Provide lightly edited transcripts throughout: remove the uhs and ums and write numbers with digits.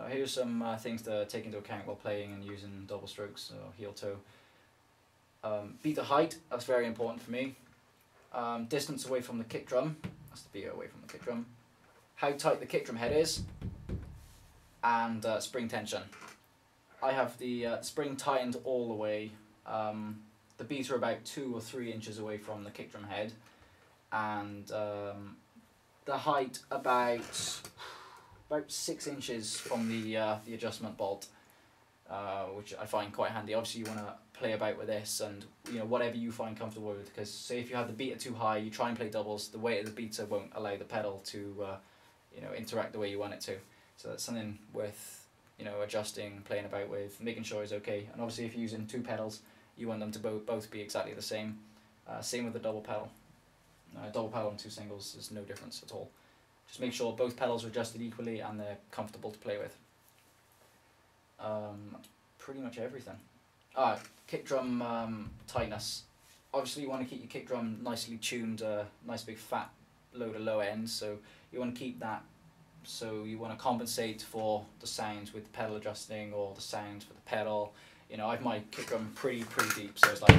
here's some things to take into account while playing and using double strokes or heel toe. Beater height, that's very important for me. Distance away from the kick drum, that's the beater away from the kick drum. How tight the kick drum head is, and spring tension. I have the spring tightened all the way. The beater about 2 or 3 inches away from the kick drum head, and the height about 6 inches from the adjustment bolt, which I find quite handy. Obviously, you want to play about with this, and whatever you find comfortable with. Because say if you have the beater too high, you try and play doubles, the weight of the beater won't allow the pedal to interact the way you want it to. So that's something worth adjusting, playing about with, making sure it's okay. And obviously, if you're using 2 pedals, you want them to both be exactly the same. Same with the double pedal. Double pedal and 2 singles, there's no difference at all. Just make sure both pedals are adjusted equally and they're comfortable to play with. Pretty much everything. Kick drum tightness. Obviously you want to keep your kick drum nicely tuned, nice big fat load of low end, so you want to keep that, so you want to compensate for the sounds with the pedal adjusting, or the sounds for the pedal. I have my kick drum pretty deep, so it's like,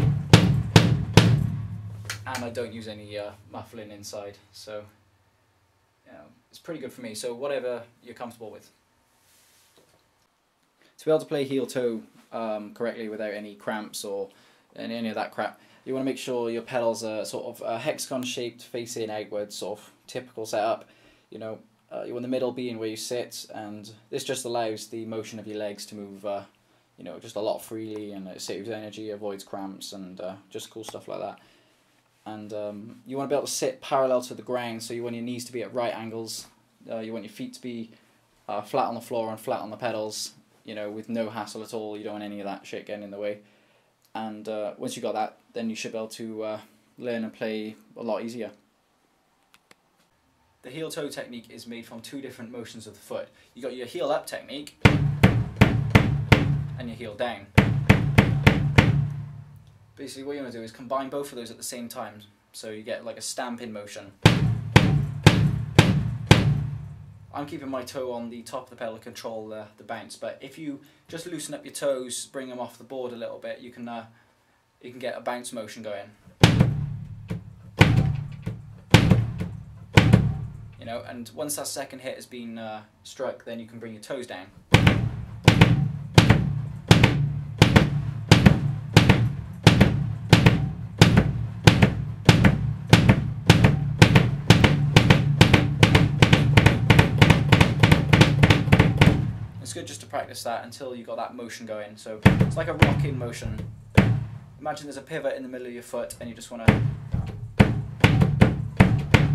and I don't use any muffling inside, so it's pretty good for me. So whatever you're comfortable with. To be able to play heel toe correctly without any cramps or any of that crap, you want to make sure your pedals are sort of hexagon shaped, facing outwards, sort of typical setup. You want the middle being where you sit, and this just allows the motion of your legs to move just a lot freely, and it saves energy, avoids cramps, and just cool stuff like that. And you want to be able to sit parallel to the ground, so you want your knees to be at right angles. You want your feet to be flat on the floor and flat on the pedals, with no hassle at all. You don't want any of that shit getting in the way. And once you got that, then you should be able to learn and play a lot easier. The heel toe technique is made from 2 different motions of the foot. You got your heel up technique and your heel down. Basically what you want to do is combine both of those at the same time, so you get like a stamping motion. I'm keeping my toe on the top of the pedal to control the bounce, but if you just loosen up your toes, bring them off the board a little bit, you can get a bounce motion going. And once that second hit has been struck, then you can bring your toes down. It's good just to practice that until you got that motion going. So it's like a rocking motion. Imagine there's a pivot in the middle of your foot, and you just want to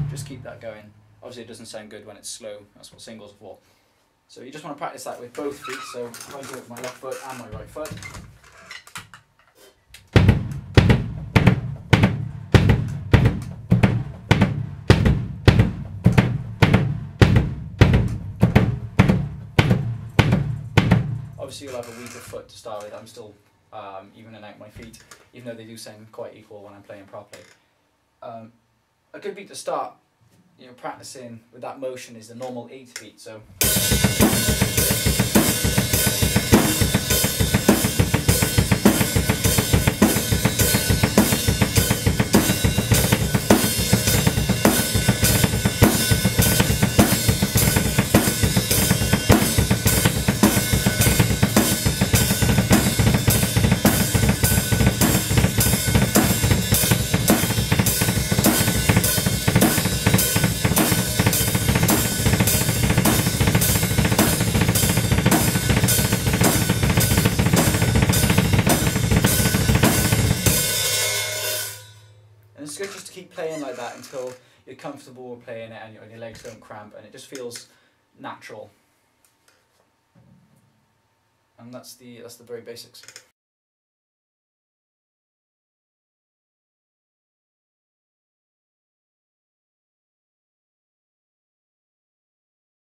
just keep that going. Obviously it doesn't sound good when it's slow, that's what singles are for. So you just want to practice that with both feet, so I do it with my left foot and my right foot. Obviously you'll have a weaker foot to start with. I'm still evening out my feet, even though they do sound quite equal when I'm playing properly. A good beat to start practicing with that motion is the normal 8th beat. So it's good just to keep playing like that until you're comfortable playing it and your legs don't cramp and it just feels natural. And that's the very basics.